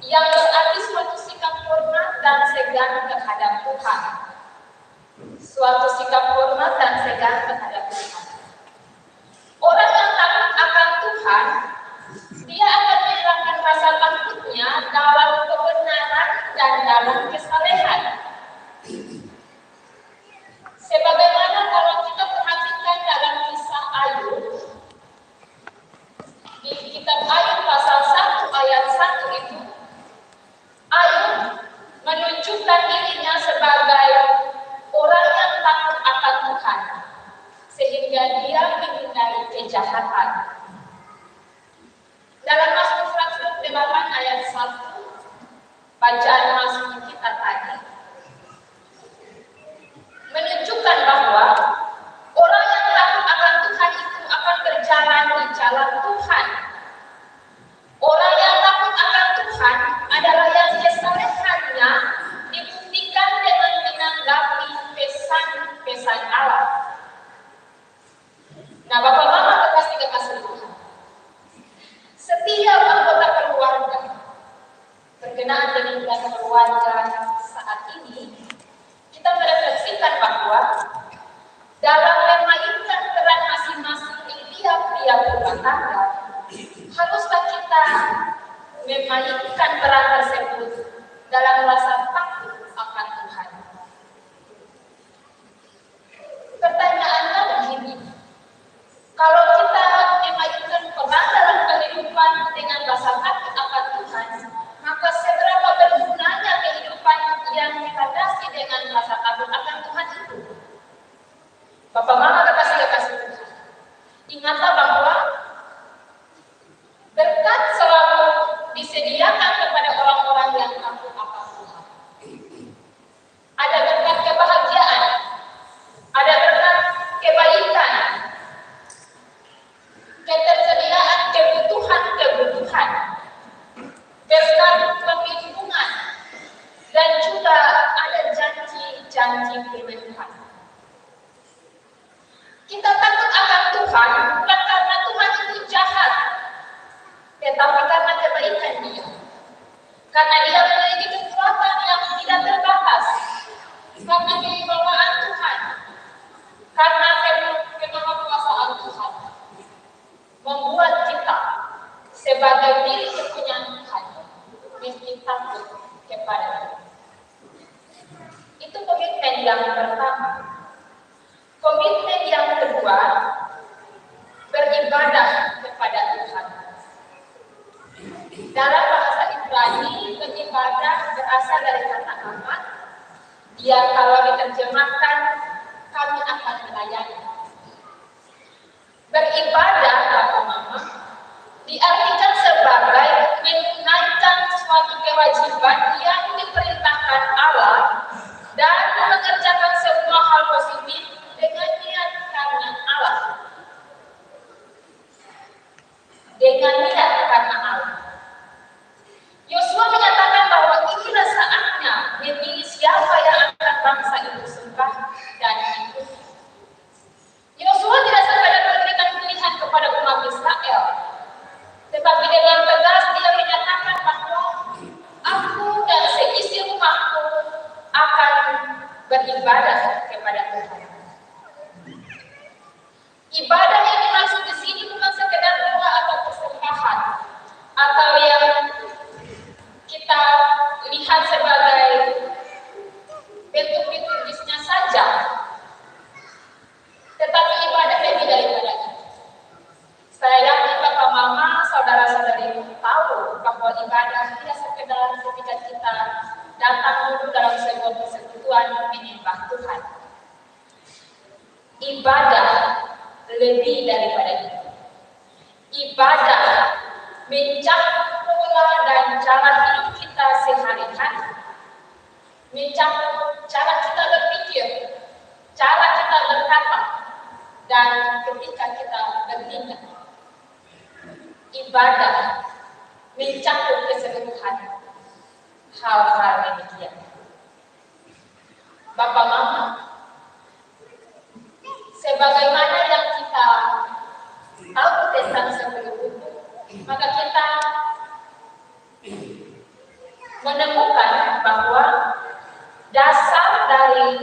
yang berarti suatu sikap hormat dan segan terhadap Tuhan. Suatu sikap hormat dan segan terhadap Tuhan. Orang yang takut akan Tuhan, dia akan menerapkan rasa takutnya dalam kebenaran dan dalam kesalehan. Sebagaimana kalau kita perhatikan dalam kisah Ayub, di kitab Ayub pasal 1 ayat 1 itu, Ayub menunjukkan dirinya sebagai orang yang takut akan Tuhan, sehingga dia menghindari kejahatan. Dalam Mazmur 108 ayat 1, bacaan Mazmur kita tadi, menunjukkan bahwa orang yang takut akan Tuhan itu akan berjalan di jalan Tuhan. Orang yang takut akan Tuhan adalah yang kesalehannya dibuktikan dengan menanggapi pesan-pesan Allah. Nah, Bapak Mama kekasih Tuhan, setiap anggota keluarga berkenaan dengan bulan keluarga saat ini, kita merefleksikan bahwa dalam memainkan peran masing-masing di tiap-tiap rumah tangga, haruslah kita memainkan peran tersebut dalam rasa takut akan Tuhan. Pertanyaannya begini, kalau kita memainkan peran dalam kehidupan dengan rasa takut akan Tuhan, maka seberapa bergunanya kehidupan yang dilandasi dengan rasa takut akan Tuhan itu? Bapak Mama kekasih Tuhan, ingatlah bahwa berkat selalu disediakan kepada orang-orang yang takut akan Tuhan. Ada berkat kebahagiaan, ada berkat kebaikan, ketersediaan kebutuhan, berkat perlindungan, dan juga ada janji-janji kemenangan. Kita takut akan Tuhan bukan karena Tuhan itu jahat, tetapi karena kebaikan Dia. Karena Dia memiliki kekuatan yang tidak terbatas, karena kewibawaan Tuhan, karena kemahakuasaan Tuhan, membuat kita sebagai milik kepunyaan Tuhan mesti takut kepada Dia. Itu komitmen yang pertama. Komitmen yang kedua, beribadah kepada Tuhan. Dalam bahasa Ibrani, beribadah berasal dari kata amat. Dia kalau diterjemahkan, kami akan melayani. Beribadah, Bapak Mama, diartikan sebagai menunaikan suatu kewajiban yang diperintahkan Allah dan mengerjakan semua hal positif dengan niat karena Allah. Dengan niat karena Allah. Yosua menyatakan bahwa inilah saatnya memilih siapa yang akan bangsa itu sembah dan ikuti. Yosua tidak sekadar memberikan pilihan kepada umat Israel, tetapi dengan tegas dia menyatakan bahwa aku dan seisi rumahku akan beribadah kepada Tuhan. Ibadah yang dimaksud di sini bukan sekedar doa atau persembahan atau yang kita lihat sebagai bentuk liturgisnya saja, tetapi ibadah lebih daripada itu. Saya yakin Bapak Mama, saudara-saudari tahu bahwa ibadah tidak sekedar ketika kita datang dulu dalam sebuah persekutuan menyembah Tuhan. Ibadah lebih daripada itu. Ibadah mencakup pola dan cara hidup kita sehari-hari, mencakup cara kita berpikir, cara kita berkata, dan ketika kita bertindak. Ibadah mencakup keseluruhan hal-hal demikian. Bapak Mama, sebagaimana yang kita tahu tentang sebelum itu, maka kita menemukan bahwa dasar dari